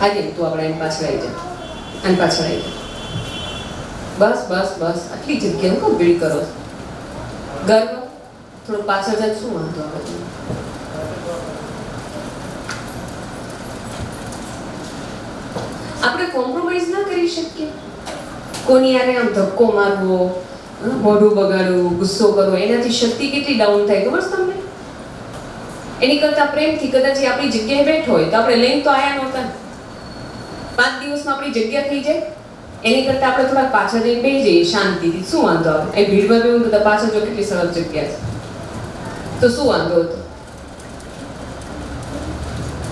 આજે તું આપણે એની પાછળ આવી જા, આની પાછળ આવી જા. બસ બસ બસ, આટલી જગ્યા કોણ ભીડ કરો છો? ગર્વ થોડો પાછળ જાય શું વાંધો આવે? આપણે કોમ્પ્રોમાઇઝ ના કરી શકીએ. કોની યારે આમ ધક્કો મારવો, મોઢું બગાડવું, ગુસ્સો કરવો, એનાથી શક્તિ કેટલી ડાઉન થાય ખબર છે તમને? એની કરતા પ્રેમથી કદાચ આપણી જગ્યાએ બેઠો હોય તો આપણે લઈને તો આયા નહોતા. 5 દિવસમાં આપણી જગ્યા થઈ જાય. એની કરતા આપણે થોડા પાછળ જઈને બેસી જઈએ શાંતિથી, શું વાંધો આવે? એ ભીડમાં બેવું કરતા પાછળ જો કેટલી સરસ જગ્યા છે, તો શું વાંધો હતો?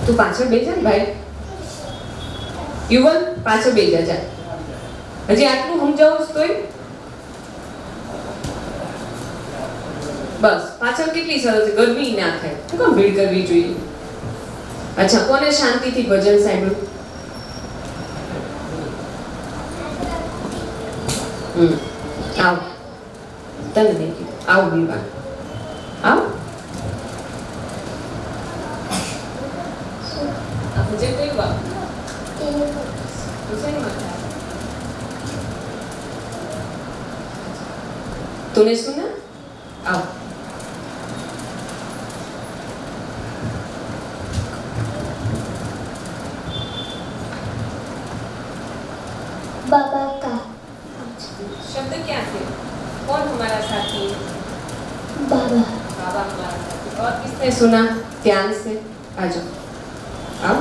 તું પાછળ બેસી જા ને ભાઈ. યુવન પાછળ બેસી જા. હજી આટલું સમજાવું તોય બસ. પાછળ કેટલી સરસ, ગરમી ના થાય. શું કામ ભીડ કરવી જોઈએ? અચ્છા, કોને શાંતિથી ભજન સાંભળ્યું? આવ, તને નહીં કીધું. આવ વિવાન, આવ. આ ભજન કયું આવ? तूने सुना? आओ. बाबा का शब्द क्या थे? कौन हमारा साथी है? बाबा. बाबा हमारा साथी. और किसने सुना? ध्यान से आ जाओ. आओ.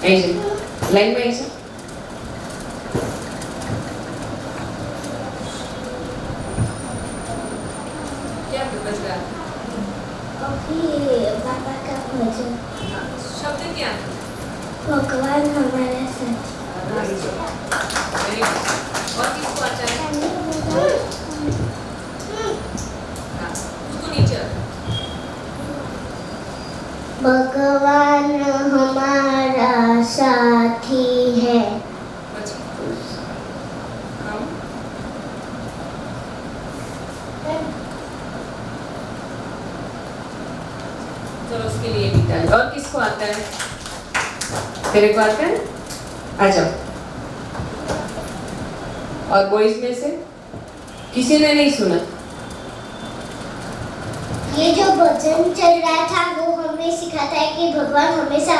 आई जाओ, लाइन में आई जाओ. क्या बज रहा है? अभी बाबा का भजन. शब्द क्या थे? भगवान हमारा साथी. और किसको आता है? नीचे. भगवान हमारा साथी है. चलो उसके लिए भी डाल. और किसको आता है? तेरे को आता है? आ जाओ. और बॉयज में से किसी ने नहीं सुना? ये जो भजन चल रहा था वो हमें सिखाता है कि भगवान हमेशा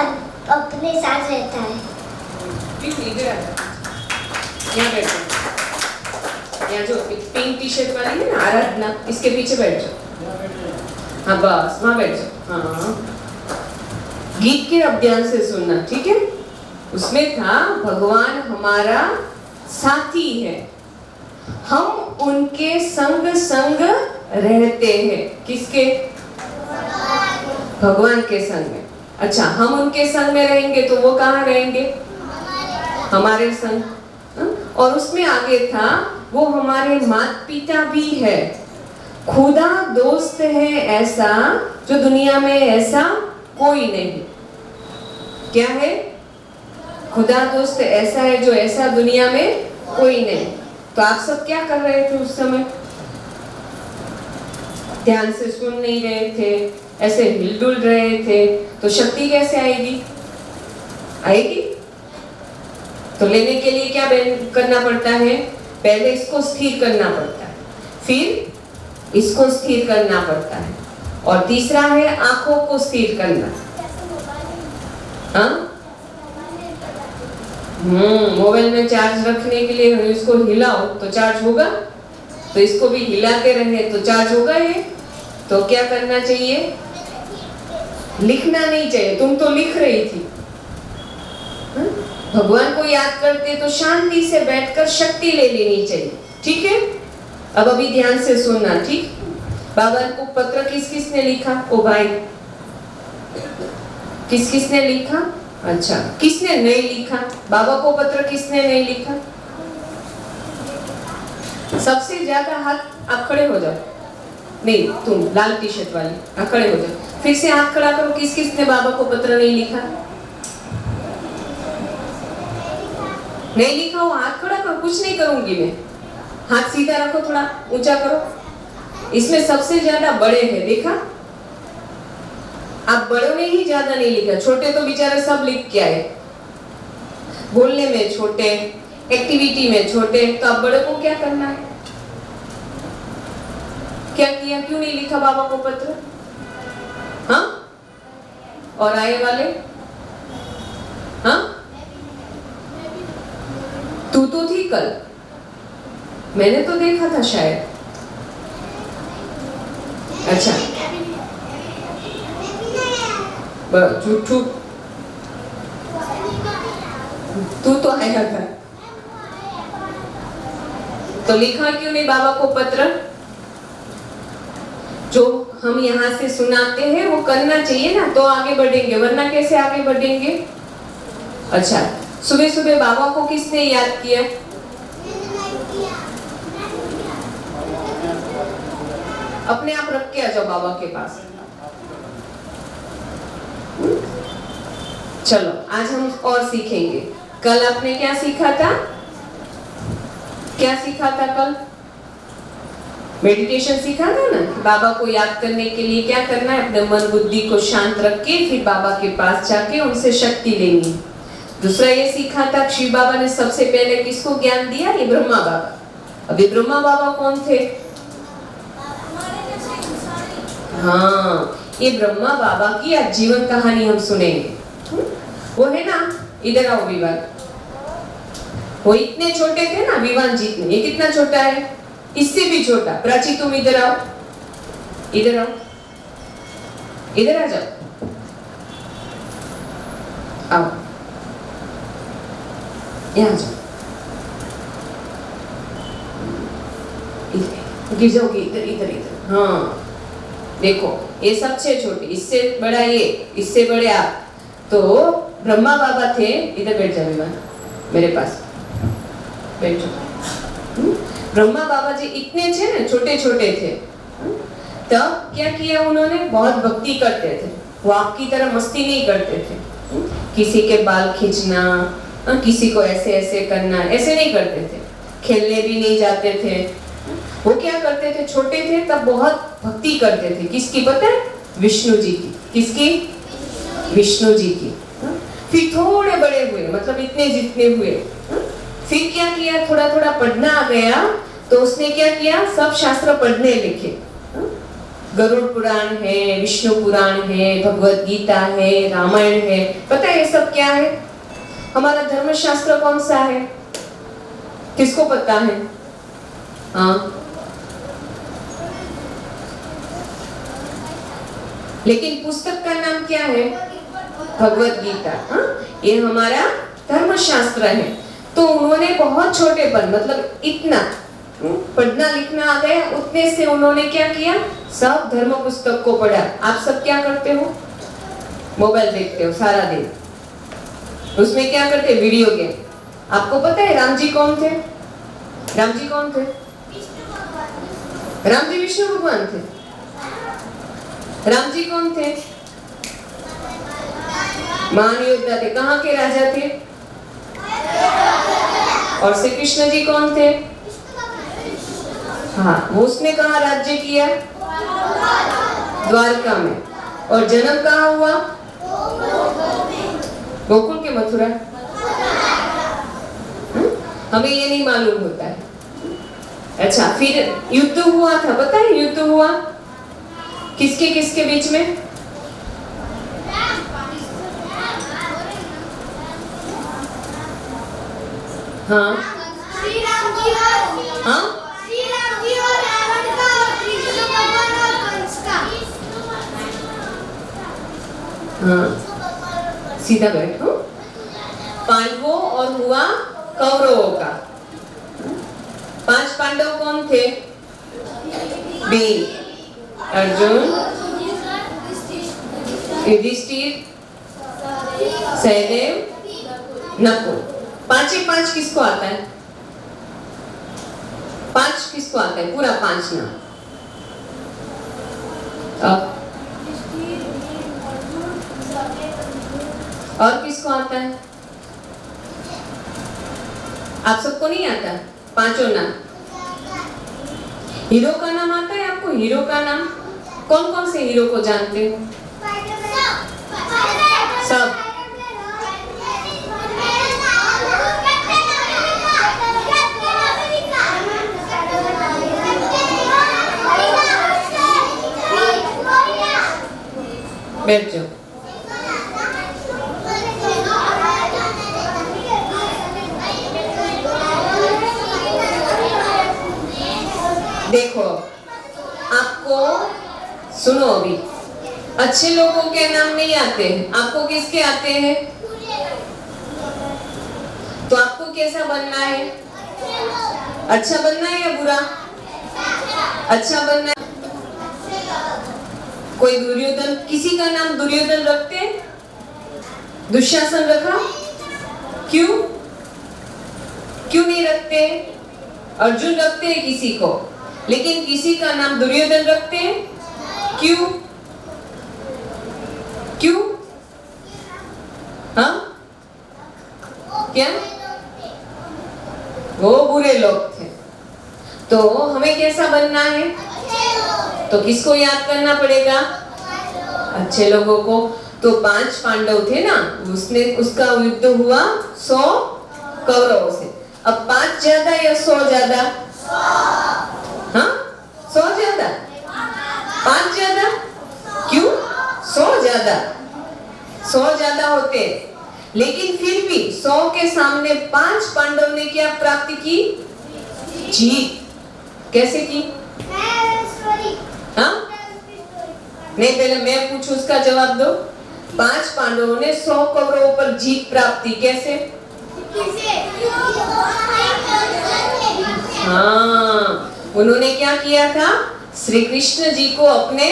अपने साथ रहता है. क्यों इधर आ जा. यहाँ बैठो. यहाँ जो पिंक टी शर्ट वाली है ना आराधना, इसके पीछे बैठ जाओ. हाँ बस वहाँ बैठ जाओ. हाँ, गीत के अब ध्यान से सुनना, ठीक है? उसमें था भगवान हमारा साथी है, हम उनके संग संग रहते हैं. किसके? भगवान के संग में. अच्छा, हम उनके संग में रहेंगे तो वो कहाँ रहेंगे? हमारे संग. और उसमें आगे था वो हमारे माता पिता भी है. खुदा दोस्त है ऐसा जो दुनिया में ऐसा कोई नहीं. क्या है? खुदा दोस्त ऐसा है जो ऐसा दुनिया में कोई नहीं. तो आप सब क्या कर रहे थे उस समय? ध्यान से सुन नहीं रहे थे, ऐसे हिलडुल रहे थे, तो शक्ति कैसे आएगी? आएगी तो लेने के लिए क्या करना पड़ता है? पहले इसको स्थिर करना पड़ता है, फिर इसको स्थिर करना पड़ता है, और तीसरा है आंखों को स्थिर करना. हाँ, मोबाइल में चार्ज रखने के लिए इसको हिलाओ तो चार्ज होगा, तो इसको भी हिलाते रहे तो चार्ज होगा. ये तो क्या करना चाहिए? लिखना नहीं चाहिए. तुम तो लिख रही थी. भगवान को याद करते तो शांति से बैठकर शक्ति ले लेनी चाहिए. ठीक है? अब अभी ध्यान से सुनना, ठीक? बाबा को पत्र किस किसने लिखा? ओ भाई, किस किसने लिखा? अच्छा, किसने नहीं लिखा? बाबा को पत्र किसने नहीं लिखा? सबसे ज्यादा हाथ. आप खड़े हो जाओ. नहीं, तुम लाल टी शर्ट वाली, आप खड़े हो जाओ. फिर से हाथ खड़ा करो. किस किसने बाबा को पत्र नहीं लिखा? नहीं लिखा हो हाथ खड़ा करो. कुछ नहीं करूंगी मैं. हाथ सीधा रखो, थोड़ा ऊंचा करो. इसमें सबसे ज्यादा बड़े हैं, देखा? आप बड़ों ने ही ज्यादा नहीं लिखा, छोटे तो बेचारे सब लिख के आए। बोलने में छोटे, एक्टिविटी में छोटे, तो अब बड़ों को क्या करना है? क्या किया? क्यों नहीं लिखा बाबा को पत्र? हाँ? और आए वाले? हाँ? तू तो थी कल, मैंने तो देखा था शायद। अच्छा, झूठू, तू तो आया था, तो लिखा क्यों नहीं बाबा को पत्र? जो हम यहाँ से सुनाते हैं वो करना चाहिए ना, तो आगे बढ़ेंगे, वरना कैसे आगे बढ़ेंगे? अच्छा, सुबह सुबह बाबा को किसने याद किया? अपने आप रख के आ जाओ बाबा के पास। चलो आज हम और सीखेंगे। कल आपने क्या सीखा था? क्या सीखा था कल? मेडिटेशन सीखा था ना, बाबा को याद करने के लिए क्या करना है? अपने मन बुद्धि को शांत रख के फिर बाबा के पास जाके उनसे शक्ति लेनी। दूसरा ये सीखा था, शिव बाबा ने सबसे पहले किसको ज्ञान दिया? ये ब्रह्मा बाबा। अभी ब्रह्मा बाबा कौन थे? हाँ, ये ब्रह्मा बाबा की आज जीवन कहानी हम सुनेंगे। वो है ना, इधर आओ विवान। वो इतने छोटे थे ना विवान जितने, ये कितना छोटा है? इससे भी छोटा। प्राची तुम इधर आओ, इधर आओ, इधर आ जाओ, आओ, यहाँ जाओ, गिर जाओगे इधर इधर इधर। हाँ देखो, ये सबसे छोटे, इससे बड़ा ये, इससे बड़े आप। तो ब्रह्मा बाबा थे, इधर बैठ जाओ विवान, मेरे पास बैठो। ब्रह्मा बाबा जी इतने थे ना, छोटे छोटे थे। तब क्या किया उन्होंने? बहुत भक्ति करते थे। वो आपकी तरह मस्ती नहीं करते थे, किसी के बाल खींचना, किसी को ऐसे ऐसे करना, ऐसे नहीं करते थे। खेलने भी नहीं जाते थे। वो क्या करते थे? छोटे थे तब बहुत भक्ति करते थे। किसकी पता है? विष्णु जी की। किसकी? विष्णु जी की। फिर थोड़े बड़े हुए, मतलब इतने जितने हुए, फिर क्या किया? थोड़ा थोड़ा पढ़ना आ गया, तो उसने क्या किया? सब शास्त्र पढ़ने लिखे। गरुड़ पुराण है, विष्णु पुराण है, भगवत गीता है, रामायण है। पता है ये सब क्या है? हमारा धर्मशास्त्र कौन सा है? किसको पता है? हाँ, लेकिन पुस्तक का नाम क्या है? भगवत गीता। हाँ, ये हमारा धर्मशास्त्र है। तो उन्होंने बहुत छोटेपन, मतलब इतना पढ़ना लिखना आ गया, उतने से उन्होंने क्या किया? सब धर्म पुस्तक को पढ़ा। आप सब क्या करते हो? मोबाइल देखते हो सारा दिन, उसमें क्या करते? Video game. आपको पता है राम जी कौन थे? राम जी कौन थे? राम जी विष्णु भगवान थे। राम जी कौन थे? महान योद्धा थे। कहाँ के राजा थे? और श्री कृष्ण जी कौन थे? हाँ, वो उसने कहाँ राज्य किया? द्वारका में। और जन्म कहाँ हुआ? गोकुल के मथुरा। हमें ये नहीं मालूम होता है। अच्छा, फिर युद्ध हुआ था, पता है युद्ध हुआ किसके किसके बीच में? हाँ, श्री राम जी और हाँ, श्री राम जी और रावण का और कृष्ण भगवान और कंस का। हाँ, सीधा बैठो। पांडवों और हुआ कौरवों का। 5 पांडव कौन थे? भीम, अर्जुन, युधिष्ठिर, सहदेव, नकुल। 5 किसको आता है? 5 किसको आता है? पूरा 5 नाम। और किसको आता है? आप सबको नहीं आता? 5 नाम। हीरो का नाम आता है आपको? हीरो का नाम? कौन कौन से हीरो को जानते हो? सब। बैठ जाओ। देखो, आपको सुनो, अभी अच्छे लोगों के नाम नहीं आते हैं, आपको किसके आते हैं? तो आपको कैसा बनना है? अच्छा बनना है या बुरा? अच्छा बनना है। कोई दुर्योधन, किसी का नाम दुर्योधन रखते हैं? दुशासन रखा? क्यों? क्यों नहीं रखते? अर्जुन रखते हैं किसी को, लेकिन किसी का नाम दुर्योधन रखते हैं? क्यों? क्यों? हाँ? क्या? वो बुरे लोग थे। तो हमें कैसा बनना है? तो किसको याद करना पड़ेगा? अच्छे लोगों को। तो 5 पांडव थे ना, उसका युद्ध हुआ 100 कौरवों से। अब 5 ज्यादा या 100 ज्यादा? हाँ, 100 ज्यादा, 5 ज्यादा। क्यों? 100 ज्यादा, 100 ज्यादा होते। लेकिन फिर भी 100 के सामने 5 पांडव ने क्या प्राप्त की? जीत। कैसे की? हाँ? नहीं, पहले मैं पूछूं, उसका जवाब दो। 5 पांडवों ने 100 कौरवों पर जीत प्राप्त की। कैसे? हाँ, उन्होंने क्या किया था? श्री कृष्ण जी को अपने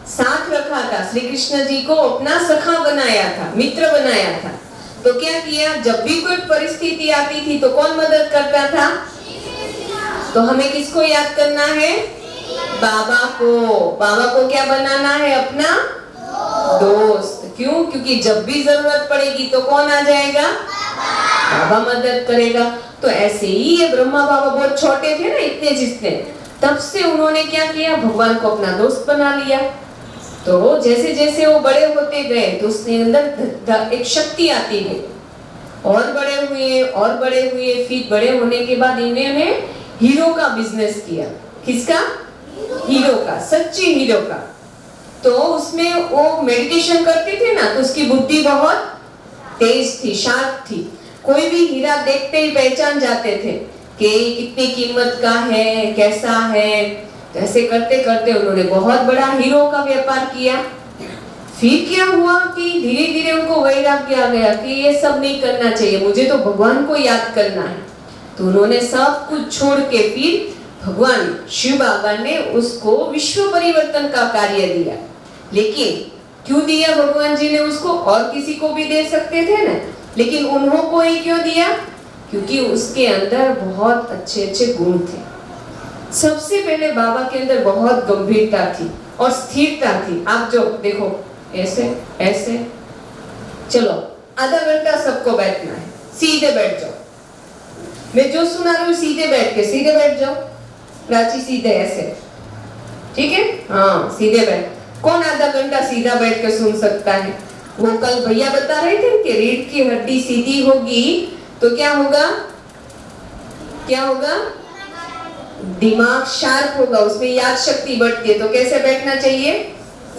साथ रखा था, श्री कृष्ण जी को अपना सखा बनाया था, मित्र बनाया था। तो क्या किया? जब भी कोई परिस्थिति आती थी तो कौन मदद करता था? तो हमें किसको याद करना है? बाबा को। बाबा को क्या बनाना है? अपना दोस्त। क्यों? क्योंकि जब भी जरूरत पड़ेगी तो कौन आ जाएगा? बाबा मदद करेगा। तो ऐसे ही ये ब्रह्मा बाबा बहुत छोटे थे ना, इतने जितने, तब से उन्होंने क्या किया? भगवान को अपना दोस्त बना लिया। तो जैसे जैसे वो बड़े होते गए तो उसके अंदर एक शक्ति आती गई, और बड़े हुए और बड़े हुए। फिर बड़े होने के बाद इन्होंने हीरो का बिजनेस किया। किसका? हीरो का, सच्ची हीरो का। तो उसमें वो मेडिटेशन करते थे ना, तो उसकी बुद्धि बहुत तेज थी, शार्प थी। कोई भी हीरा देखते ही पहचान जाते थे कि कितनी कीमत का है, कैसा है। तो ऐसे करते करते उन्होंने बहुत बड़ा हीरो का व्यापार किया। फिर क्या हुआ कि धीरे धीरे उनको वैराग्य आ गया कि ये सब नहीं करना चाहिए, मुझे तो भगवान को याद करना है। तो उन्होंने सब कुछ छोड़ के फिर भगवान शिव बाबा ने उसको विश्व परिवर्तन का कार्य दिया। लेकिन क्यों दिया भगवान जी ने उसको? और किसी को भी दे सकते थे ना, लेकिन उन्होंने ही क्यों दिया? क्योंकि उसके अंदर बहुत अच्छे अच्छे गुण थे। सबसे पहले बाबा के अंदर बहुत गंभीरता थी और स्थिरता थी। आप जो देखो, ऐसे ऐसे, चलो आधा घंटा सबको बैठना है, सीधे बैठ जाओ। मैं जो सुना रही हूँ सीधे बैठ जाओ। प्राची सीधे ऐसे, ठीक है? हाँ, सीधे बैठ। कौन आधा घंटा सीधा बैठ के सुन सकता है? वो कल भैया बता रहे थे कि रीढ़ की हड्डी सीधी होगी तो क्या होगा? क्या होगा? दिमाग शार्प होगा, उसमें याद शक्ति बढ़ती है। तो कैसे बैठना चाहिए?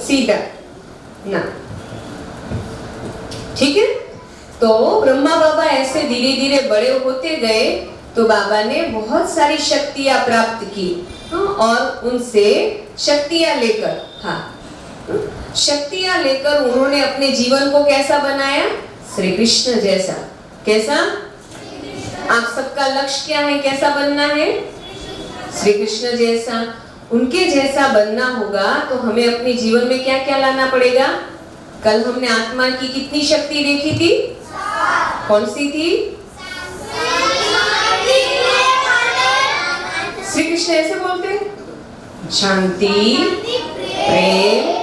सीधा ना, ठीक है? तो ब्रह्मा बाबा ऐसे धीरे धीरे बड़े होते गए तो बाबा ने बहुत सारी शक्तियां प्राप्त की, और उनसे शक्तियां लेकर, शक्तियां लेकर उन्होंने अपने जीवन को कैसा बनाया? श्री कृष्ण जैसा। कैसा? आप सबका लक्ष्य क्या है? कैसा बनना है? श्री कृष्ण जैसा। उनके जैसा बनना होगा तो हमें अपने जीवन में क्या क्या लाना पड़ेगा? कल हमने आत्मा की कितनी शक्ति देखी थी? कौन सी थी? श्री कृष्ण ऐसे बोलते हैं, शांति, प्रेम,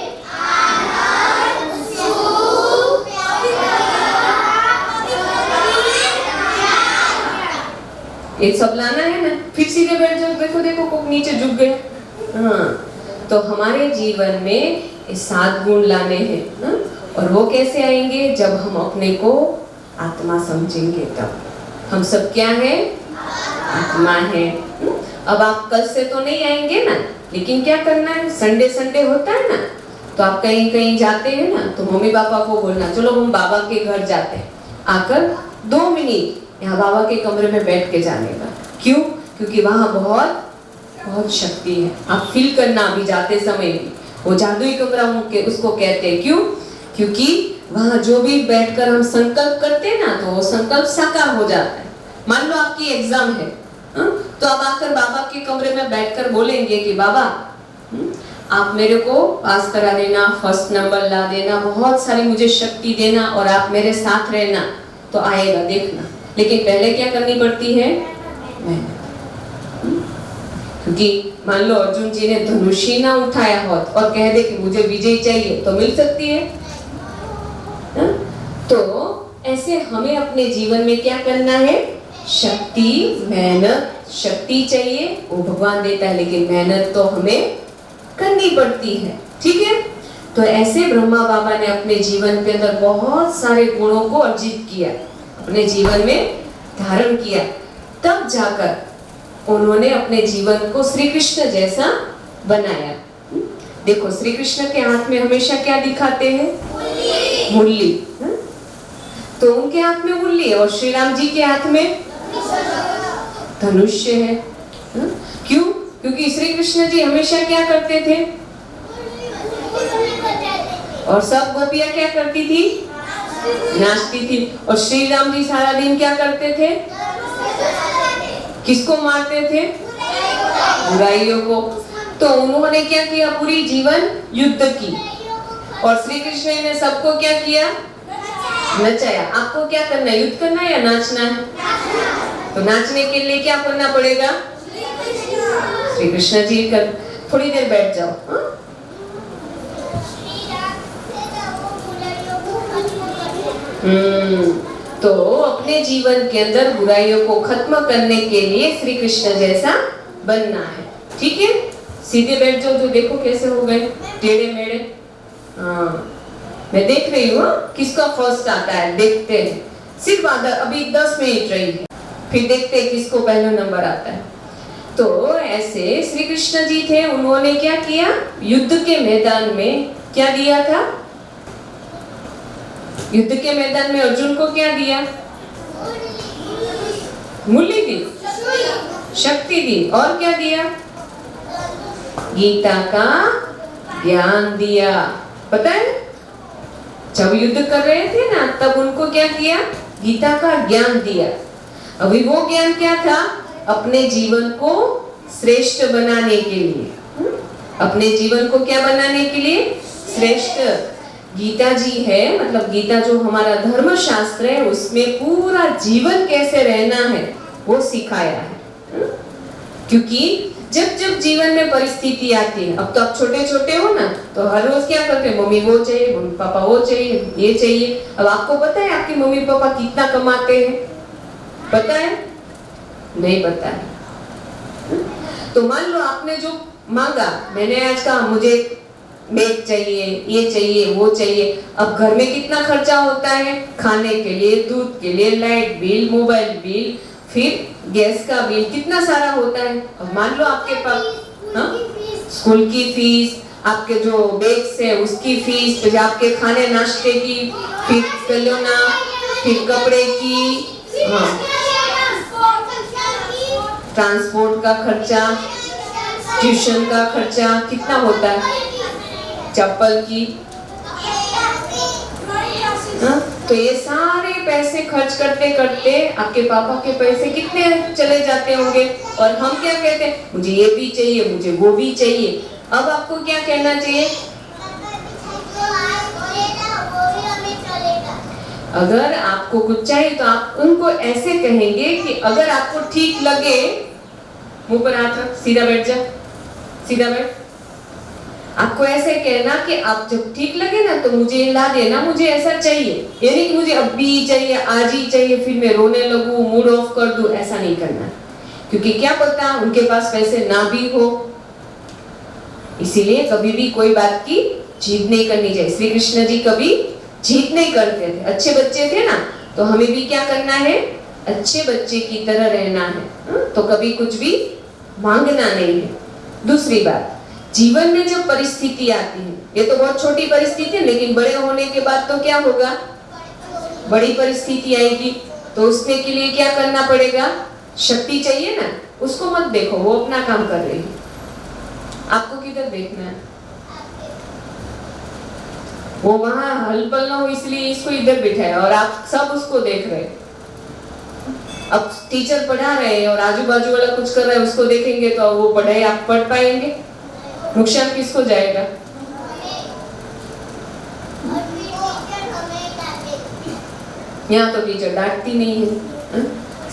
ये सब लाना है ना। फिर सीधे बैठ जाओ। देखो देखो, को नीचे झुक गए। हाँ, तो हमारे जीवन में ये 7 गुण लाने हैं ना? और वो कैसे आएंगे? जब हम अपने को आत्मा समझेंगे तब। हम सब क्या है? आत्मा है। अब आप कल से तो नहीं आएंगे ना, लेकिन क्या करना है? संडे संडे होता है ना, तो आप कहीं कहीं जाते हैं ना, तो मम्मी पापा को बोलना चलो हम बाबा के घर जाते हैं, आकर 2 मिनट यहाँ बाबा के कमरे में बैठ के जाने का। क्यों? क्योंकि वहाँ बहुत बहुत शक्ति है। आप फील करना अभी जाते समय भी, वो जादुई कमरा उसको कहते हैं। क्यों? क्योंकि वहाँ जो भी बैठकर हम संकल्प करते हैं ना, तो वो संकल्प साकार हो जाता है। मान लो आपकी एग्जाम है, तो आप आकर बाबा के कमरे में बैठकर बोलेंगे कि बाबा आप मेरे को पास करा देना, फर्स्ट नंबर ला देना, बहुत सारी मुझे शक्ति देना और आप मेरे साथ रहना, तो आएगा देखना। लेकिन पहले क्या करनी पड़ती है? मेहनत। क्योंकि मान लो अर्जुन जी ने धनुष ही ना उठाया होत और कह दे कि मुझे विजय चाहिए, तो मिल सकती है? तो ऐसे हमें अपने जीवन में क्या करना है? शक्ति, मेहनत। शक्ति चाहिए वो भगवान देता है, लेकिन मेहनत तो हमें करनी पड़ती है। ठीक है? तो ऐसे ब्रह्मा बाबा ने अपने जीवन के अंदर बहुत सारे गुणों को अर्जित किया, अपने जीवन में धारण किया, तब जाकर उन्होंने अपने जीवन को श्री कृष्ण जैसा बनाया। देखो श्री कृष्ण के हाथ में हमेशा क्या दिखाते हैं? मुरली। तो उनके हाथ में मुरली है और श्री राम जी के हाथ में धनुष्य है। क्यों? क्योंकि श्री कृष्ण जी हमेशा क्या करते थे? और सब गोपियां क्या करती थी? नाचती थी। और श्री राम जी सारा दिन क्या करते थे? किसको मारते थे? बुराइयों को। तो उन्होंने क्या किया? पूरी जीवन युद्ध की। और श्री कृष्ण ने सबको क्या किया? नचाया। आपको क्या करना है? युद्ध करना है या नाचना है? तो नाचने के लिए क्या करना पड़ेगा? श्री कृष्ण जी कर। थोड़ी देर बैठ जाओ। तो अपने जीवन के अंदर बुराइयों को खत्म करने के लिए श्री कृष्ण जैसा बनना है। ठीक है? सीधे बैठ जाओ। जो देखो कैसे हो गए टेढ़े मेढ़े। मैं देख रही हूँ किसका फर्स्ट आता है, देखते हैं। सिर्फ अभी 10 मिनट रही है, फिर देखते हैं किसको पहला नंबर आता है। तो ऐसे श्री कृष्ण जी थे, उन्होंने क्या किया? युद्ध के मैदान में क्या दिया था? युद्ध के मैदान में अर्जुन को क्या दिया? मुरली दी, शक्ति दी, और क्या दिया? गीता का ज्ञान दिया। पता है जब युद्ध कर रहे थे ना, तब उनको क्या किया? गीता का ज्ञान दिया। अभी वो ज्ञान क्या था? अपने जीवन को श्रेष्ठ बनाने के लिए। अपने जीवन को क्या बनाने के लिए? श्रेष्ठ। गीता जी है, मतलब गीता जो हमारा धर्म शास्त्र है, उसमें पूरा जीवन कैसे रहना है वो सिखाया है। क्योंकि जब जब जीवन में परिस्थिति आती है, अब तो आप छोटे छोटे हो ना, तो हर रोज क्या करते हैं? मम्मी वो चाहिए, मम्मी पापा वो चाहिए, ये चाहिए। अब आपको पता है आपके मम्मी पापा कितना कमाते हैं? पता है? नहीं पता है। तो मान लो आपने जो मांगा, मैंने आज कहा मुझे बैग चाहिए, ये चाहिए, वो चाहिए। अब घर में कितना खर्चा होता है? खाने के लिए, दूध के लिए, लाइट बिल, मोबाइल बिल, फिर गैस का बिल, कितना सारा होता है। अब मान लो आपके पास स्कूल की फीस, आपके जो बैग्स है उसकी फीस, फिर आपके खाने नाश्ते की, फिर खिलौना, फिर कपड़े की, ट्रांसपोर्ट का खर्चा, ट्यूशन का खर्चा कितना होता है, चप्पल की। तो ये सारे पैसे खर्च करते करते आपके पापा के पैसे कितने चले जाते होंगे। और हम क्या कहते हैं? मुझे ये भी चाहिए, मुझे वो भी चाहिए। अब आपको क्या कहना चाहिए? अगर आपको कुछ चाहिए तो आप उनको ऐसे कहेंगे कि अगर आपको ठीक लगे, मुंह पर हाथ रख, सीधा बैठ जा, सीधा बैठ। आपको ऐसे कहना कि आप जब ठीक लगे ना तो मुझे ला देना, मुझे ऐसा चाहिए। ये नहीं कि मुझे अभी चाहिए, आज ही चाहिए, फिर मैं रोने लगूं, मूड ऑफ कर दूं। ऐसा नहीं करना, क्योंकि क्या पता उनके पास पैसे ना भी हो। इसीलिए कभी भी कोई बात की जीत नहीं करनी चाहिए। श्री कृष्ण जी कभी जीत नहीं करते थे, अच्छे बच्चे थे ना, तो हमें भी क्या करना है, अच्छे बच्चे की तरह रहना है। तो कभी कुछ भी मांगना नहीं है। दूसरी बात, जीवन में जब परिस्थिति आती है, ये तो बहुत छोटी परिस्थिति है, लेकिन बड़े होने के बाद तो क्या होगा, बड़ी परिस्थिति आएगी, तो उसने के लिए क्या करना पड़ेगा, शक्ति चाहिए ना। उसको मत देखो, वो अपना काम कर रही है, आपको किधर देखना है। वो वहां हलपल ना हो इसलिए इसको इधर बिठाया और आप सब उसको देख रहे। अब टीचर पढ़ा रहे हैं और आजू बाजू वाला कुछ कर रहा है, उसको देखेंगे तो वो पढ़ाई आप पढ़ पाएंगे, नुकसान किसको जाएगा। यहाँ तो टीचर डांटती नहीं है,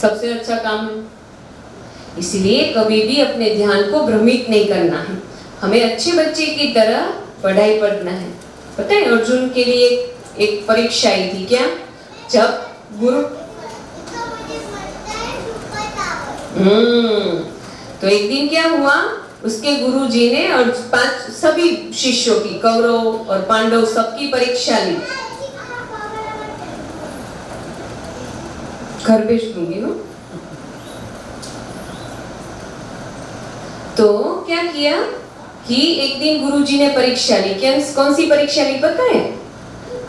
सबसे अच्छा काम है। इसलिए कभी भी अपने ध्यान को भ्रमित नहीं करना है, हमें अच्छे बच्चे की तरह पढ़ाई पढ़ना है। पता है अर्जुन के लिए एक परीक्षा आई थी क्या, जब गुरु तो एक दिन क्या हुआ, उसके गुरुजी ने और सभी शिष्यों की, कौरव और पांडव सबकी परीक्षा ली। घर भेज दूंगी ना। तो क्या किया कि एक दिन गुरुजी ने परीक्षा ली। क्या, कौन सी परीक्षा ली पता है,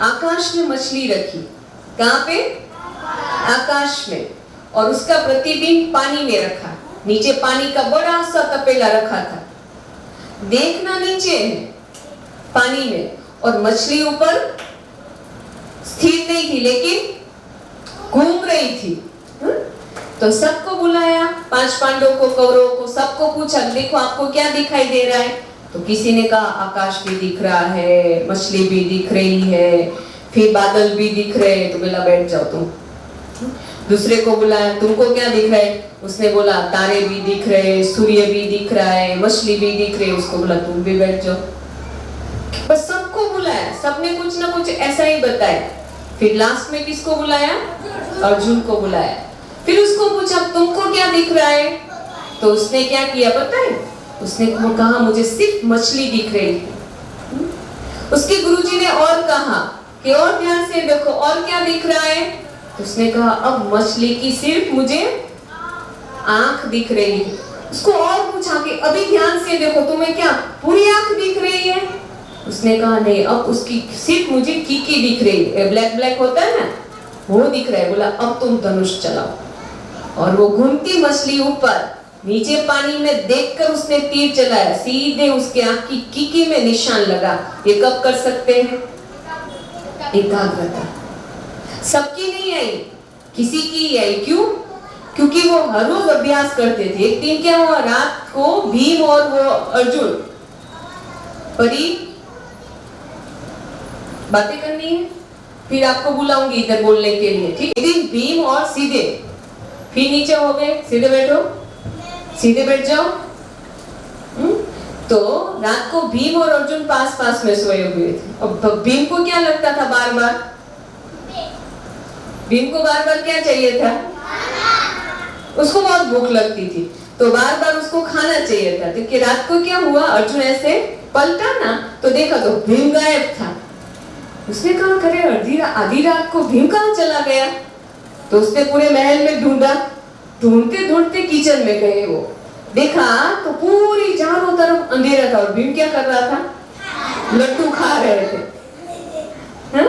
आकाश में मछली रखी। कहाँ पे, आकाश में, और उसका प्रतिबिंब पानी में रखा। नीचे पानी का बड़ा सा तपेला रखा था, देखना नीचे है पानी में, और मछली ऊपर स्थिर नहीं थी लेकिन घूम रही थी। तो सबको बुलाया, 5 पांडवों को, कौरवों को, सबको पूछा देखो आपको क्या दिखाई दे रहा है। तो किसी ने कहा आकाश भी दिख रहा है, मछली भी दिख रही है, फिर बादल भी दिख रहे हैं। तो बोला बैठ जाओ तुम। दूसरे को बुलाया, तुमको क्या दिख रहा है, उसने बोला तारे भी दिख रहे, सूर्य भी दिख रहा है, मछली भी दिख रही है। उसको बोला तुम भी बैठ जाओ। बस सबको बुलाया, सबने कुछ ना कुछ ऐसा ही बताया। फिर लास्ट में किसको बुलाया, अर्जुन को बुलाया। फिर उसको पूछा तुमको क्या दिख रहा है। तो उसने क्या किया पता है, उसने कहा मुझे सिर्फ मछली दिख रही है। उसके गुरुजी ने और कहा कि और ध्यान से देखो और क्या दिख रहा है। तो उसने कहा अब मछली की सिर्फ मुझे आंख दिख रही है। उसको और पूछा कि अभी ध्यान से देखो तुम्हें क्या पूरी आंख दिख रही है। उसने कहा नहीं, अब उसकी सिर्फ मुझे कीकी दिख रही है, ब्लैक ब्लैक होता है ना वो दिख रहा है। बोला अब तुम धनुष चलाओ। और वो घूमती मछली ऊपर नीचे पानी में देखकर उसने तीर चलाया, सीधे उसके आंख की कीकी में निशान लगा। ये कब कर सकते हैं, एकाग्रता। सबकी नहीं आई, किसी की आई। क्यों, क्योंकि वो हर रोज अभ्यास करते थे। एक दिन क्या हुआ, रात को भीम और वो अर्जुन परी बातें करनी है, फिर आपको बुलाऊंगी इधर बोलने के लिए, ठीक। एक दिन भीम और सीधे फिर नीचे हो गए, सीधे बैठो, सीधे बैठ जाओ। तो रात को भीम और अर्जुन पास पास में सोए हुए थे। अब भीम को क्या लगता था, बार बार भीम को बार बार क्या चाहिए था, उसको बहुत भूख लगती थी, तो बार बार उसको खाना चाहिए था। क्योंकि रात को क्या हुआ, अर्जुन ऐसे पलटा ना तो देखा तो भीम गायब था। उसने कहा करे आधी रात को भीम कहाँ चला गया। तो उसने पूरे महल में ढूंढा, ढूंढते ढूंढते किचन में गए। वो देखा तो पूरी चारों तरफ अंधेरा था और भीम क्या कर रहा था, लड्डू खा रहे थे। हाँ?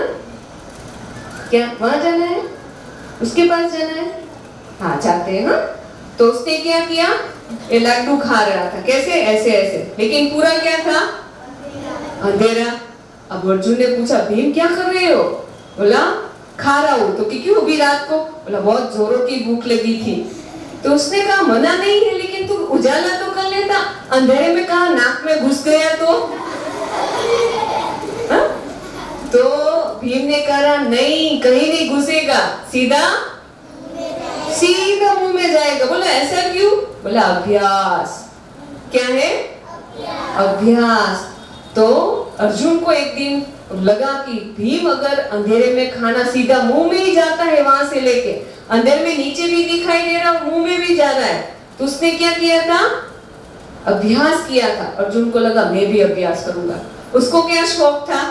क्या वहां जाना है, उसके पास जाना है, हाँ जाते हैं ना। तो उसने क्या किया, ये लड्डू खा रहा था, कैसे, ऐसे ऐसे, लेकिन पूरा क्या था, अंधेरा। अब अर्जुन ने पूछा भीम क्या कर रहे हो। बोला खा रहा हूं। तो क्यों अभी रात को। बोला बहुत जोरों की भूख लगी थी। तो उसने कहा मना नहीं है, लेकिन तू उजाला तो कर लेता, अंधेरे में कहा नाक में घुस गया तो। हा? तो भीम ने कहा नहीं, कहीं नहीं घुसेगा, सीधा सीधा मुंह में जाएगा। बोला ऐसा क्यों। बोला अभ्यास। क्या है, अभ्यास। तो अर्जुन को एक दिन लगा कि भीम अगर अंधेरे में खाना सीधा मुंह में ही जाता है, वहां से लेके अंधेरे में नीचे भी दिखाई दे रहा, मुंह में भी जा रहा है, तो उसने क्या किया था, अभ्यास किया था। अर्जुन को लगा मैं भी अभ्यास करूंगा। उसको क्या शौक था?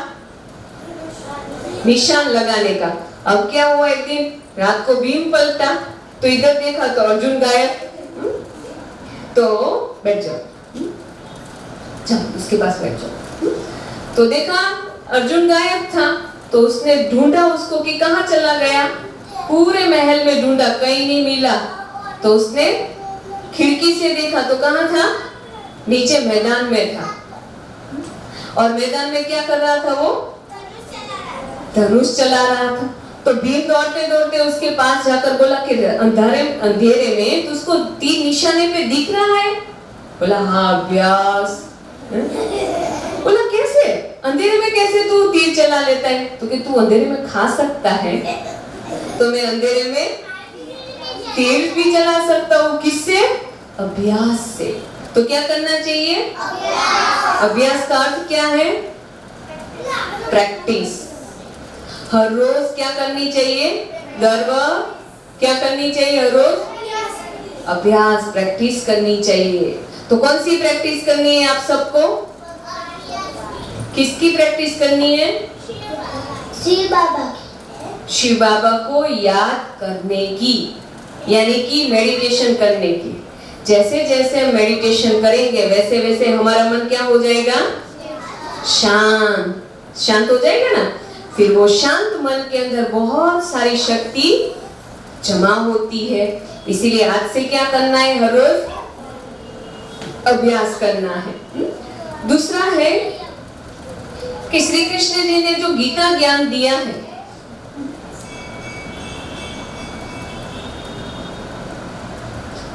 निशान लगाने का। अब क्या हुआ, एक दिन रात को भीम पलटा तो इधर देखा तो अर्जुन गायब। तो बैठ जाओ, चल उसके पास बैठ जाओ। तो देखा अर्जुन गायब था, तो उसने ढूंढा उसको कि कहाँ चला गया। पूरे महल में ढूंढा, कहीं नहीं मिला। तो उसने खिड़की से देखा तो कहाँ था? नीचे मैदान में था। और मैदान में क्या कर रहा था वो? धनुष चला रहा था। तो भीम दौड़ते दौड़ते उसके पास जाकर बोला कि अंधेरे में तुझको तीर निशाने पे दिख रहा है? बोला हाँ, अभ्यास। बोला कैसे? अंधेरे में कैसे तू तीर चला लेता है? तो कि तू अंधेरे में खा सकता है, तो मैं अंधेरे में तीर भी चला सकता हूँ। किससे? अभ्यास से। तो क्या करना चाहिए? अभ्यास का अर्थ क्या है? प्रैक्टिस। हर रोज क्या करनी चाहिए? गर्व क्या करनी चाहिए? हर रोज अभ्यास, प्रैक्टिस करनी चाहिए। तो कौन सी प्रैक्टिस करनी है आप सबको? किसकी प्रैक्टिस करनी है? शिव बाबा की। शिव बाबा को याद करने की, यानी कि मेडिटेशन करने की। जैसे जैसे हम मेडिटेशन करेंगे वैसे वैसे हमारा मन क्या हो जाएगा? शांत। शांत हो जाएगा ना। फिर वो शांत मन के अंदर बहुत सारी शक्ति जमा होती है। इसीलिए आज से क्या करना है? हर रोज अभ्यास करना है। दूसरा है कि श्री कृष्ण जी ने जो गीता ज्ञान दिया है,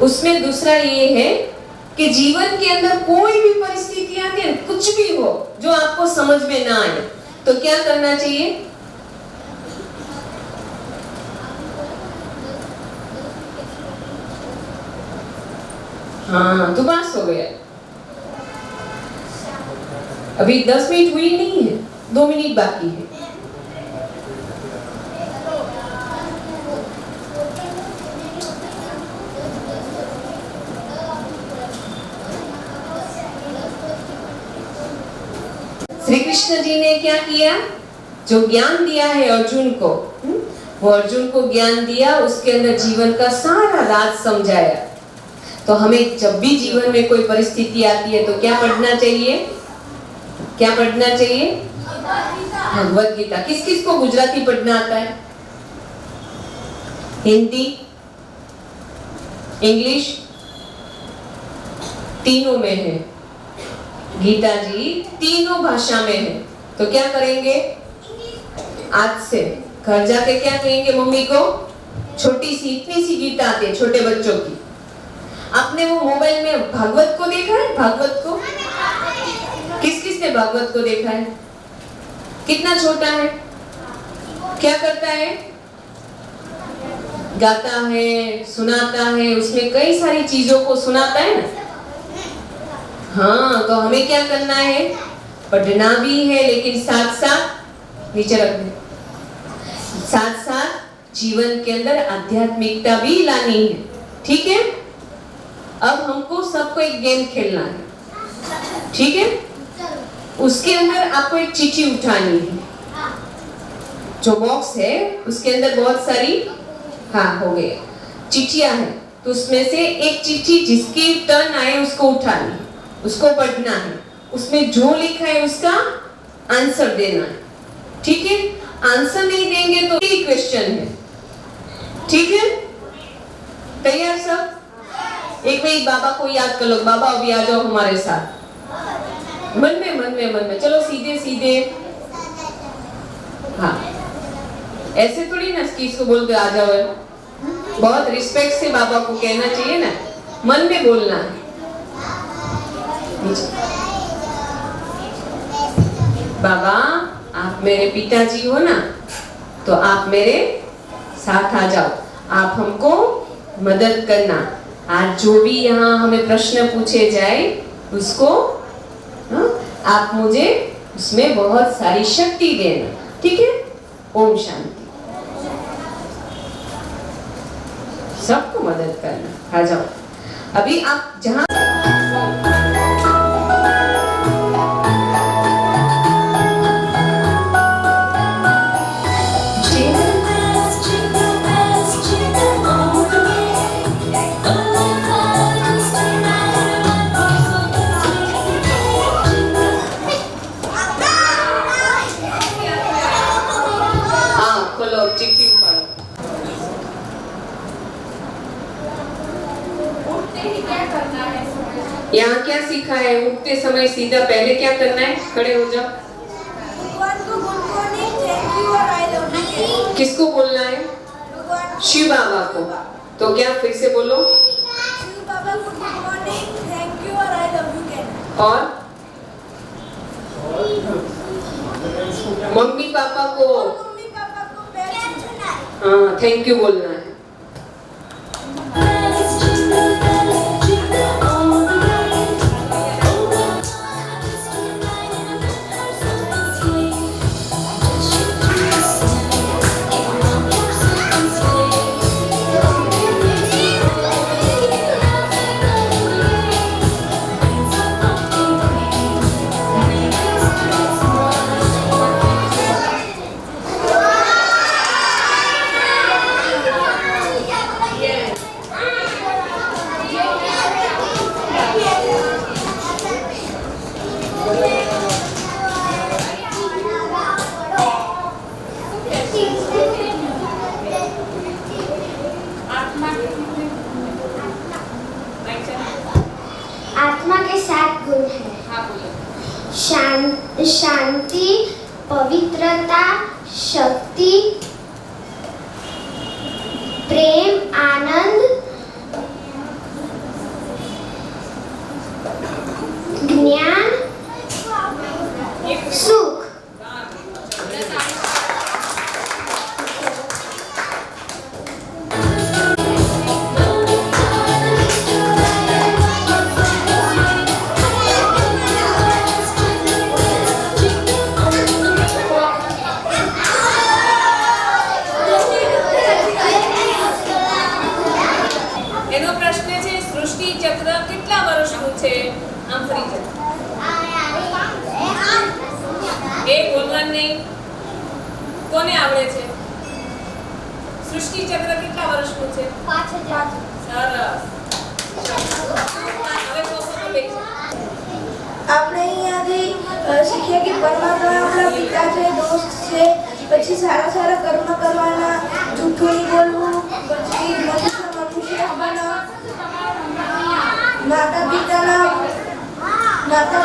उसमें दूसरा ये है कि जीवन के अंदर कोई भी परिस्थिति आती है, कुछ भी हो जो आपको समझ में ना आए, तो क्या करना चाहिए? हाँ, तो बस हो गया। अभी 10 मिनट हुई नहीं है, 2 मिनट बाकी है। श्री कृष्ण जी ने क्या किया? जो ज्ञान दिया है अर्जुन को, वो अर्जुन को ज्ञान दिया, उसके अंदर जीवन का सारा राज समझाया। तो हमें जब भी जीवन में कोई परिस्थिति आती है तो क्या पढ़ना चाहिए? क्या पढ़ना चाहिए? भगवत गीता। किस किस को गुजराती पढ़ना आता है? हिंदी, इंग्लिश, तीनों में है। गीता जी तीनों भाषा में है। तो क्या करेंगे? आज से घर जाके क्या कहेंगे मम्मी को? छोटी सी, इतनी सी गीता आती है छोटे बच्चों की। आपने वो मोबाइल में भागवत को देखा है? भागवत को किस किस ने भागवत को देखा है? कितना छोटा है, क्या करता है? गाता है, सुनाता है, उसमें कई सारी चीजों को सुनाता है ना। हाँ, तो हमें क्या करना है? पढ़ना भी है, लेकिन साथ साथ नीचे रखना, साथ साथ जीवन के अंदर आध्यात्मिकता भी लानी है। ठीक है? अब हमको सबको एक गेम खेलना है। ठीक है? उसके अंदर आपको एक चिट्ठी उठानी है। जो बॉक्स है उसके अंदर बहुत सारी, हाँ हो गया, चिट्ठियां हैं। तो उसमें से एक चिट्ठी जिसकी टर्न आए उसको उठानी है, उसको पढ़ना है। उसमें जो लिखा है उसका आंसर देना है। ठीक है? आंसर नहीं देंगे तो ये क्वेश्चन है। ठीक है? तैयार सब? एक मिनट बाबा को याद कर लो। बाबा अभी आ जाओ हमारे साथ। मन में चलो सीधे सीधे। हाँ, ऐसे थोड़ी ना किसको बोलते आ जाओ। बहुत रिस्पेक्ट से बाबा को कहना चाहिए ना, मन में बोलना है। बाबा आप मेरे पिताजी हो ना, तो आप मेरे साथ आ जाओ, आप हमको मदद करना। आज जो भी यहाँ हमें प्रश्न पूछे जाए उसको आप मुझे उसमें बहुत सारी शक्ति देना। ठीक है? ओम शांति। सबको मदद करना। आ जाओ। अभी आप जहाँ यहाँ क्या सीखा है? उठते समय सीधा पहले क्या करना है? खड़े हो जाओ। भगवान को गुड मॉर्निंग, थैंक यू और आई लव यू। किसको बोलना है? भगवान शिव बाबा को। तो क्या फिर से बोलो? शिव बाबा को गुड मॉर्निंग, थैंक यू और आई लव यू कहना। और मम्मी पापा को मम्मी पापा को पैर छूना है। हाँ थैंक यू बोलना है। आत्मा के 7 गुण हैं। शांति, पवित्रता, शक्ति, प्रेम, आनंद, ज्ञान, सुख। એનો પ્રશ્ન છે સૃષ્ટિ ચક્ર કેટલા વર્ષનું છે? આમ ફરી જાઓ. એ બોલવાનું નહીં. કોને આવડે છે? સૃષ્ટિ ચક્ર કેટલા વર્ષનું છે? 5000। સરસ. હવે કોનો બેચ? આપણે અહીંયાથી શીખ્યા કે પરમાત્મા આપણા પિતા છે, દોસ્ત છે, પછી સારા સારા કર્મ કરવાના, જૂઠું નહીં બોલવું, પછી મનુષ્ય બનવા, માતા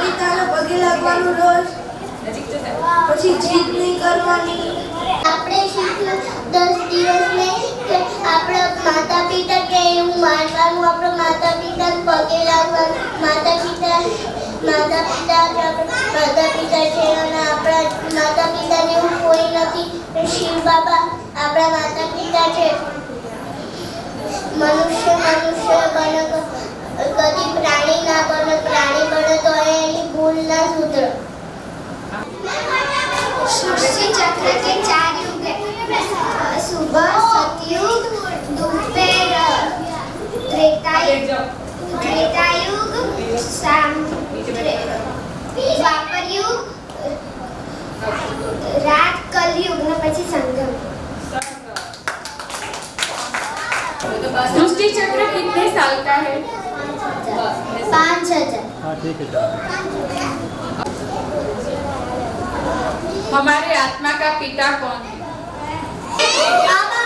પિતાના પગે લાગવાનું રોજ, નજીક જતા. પછી જીદ નહીં કરવાની. આપણે શીખ્યું 10 દિવસમાં કે આપણા માતા પિતા કે એવું માનવાનું, આપણા માતા પિતાને પગે લાગવાનું, માતા પિતા છે અને આપણા માતા પિતાને એવું કોઈ નથી. શિવ બાબા આપણા માતા પિતા છે. મનુષ્ય બને, કદી પ્રાણી ના બને, પ્રાણી બને તો એની ભૂલ ના સુધરે. सृष्टि चक्र के 4 युग हैं। सुबह, सतयुग, दोपहर, त्रेतायुग, द्वापर युग, रात, कलयुग ने પછી संगम। सृष्टि चक्र कितने साल का है? 5000। हमारे आत्मा का पिता कौन है? बाबा।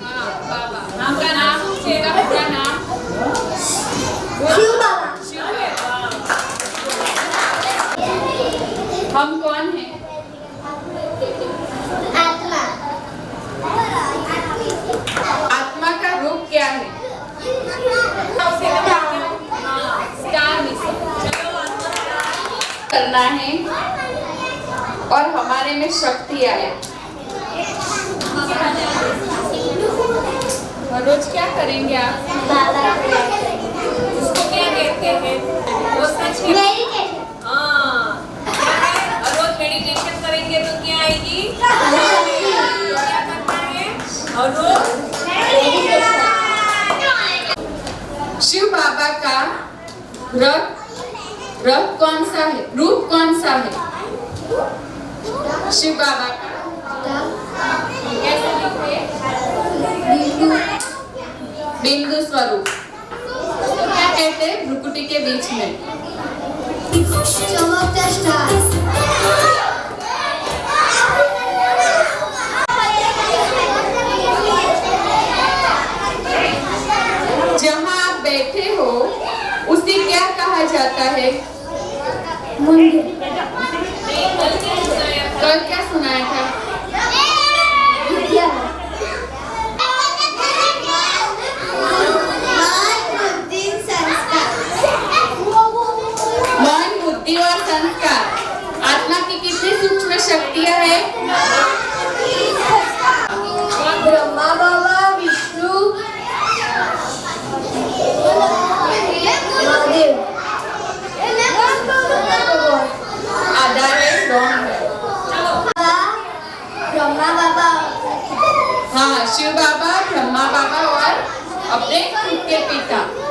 हाँ, बाबा। आपका नाम है? आपका नाम? शिव बाबा। શિવ હે. हम कौन हैं? आत्मा। आत्मा का रूप क्या है? स्टार मिशन करना है और हमारे में शक्ति आए। और रोज क्या करेंगे आप? बाबा। उसको क्या कहते हैं? वो सच है. मेडिटेशन। हाँ. क्या है? और रोज मेडिटेशन करेंगे तो क्या आएगी? क्या करना है? और रोज शिव बाबा का रथ कौन सा है? रूप कौन सा है? शिव बाबा का कैसे दिखते? बिंदु स्वरूप। क्या कहते हैं भ्रुकुटी के बीच में? चमकता स्टार। जहाँ आप बैठे हो उसे क्या कहा जाता शिव बाबा, ब्रह्मा बाबा और अपने खुद के पिता।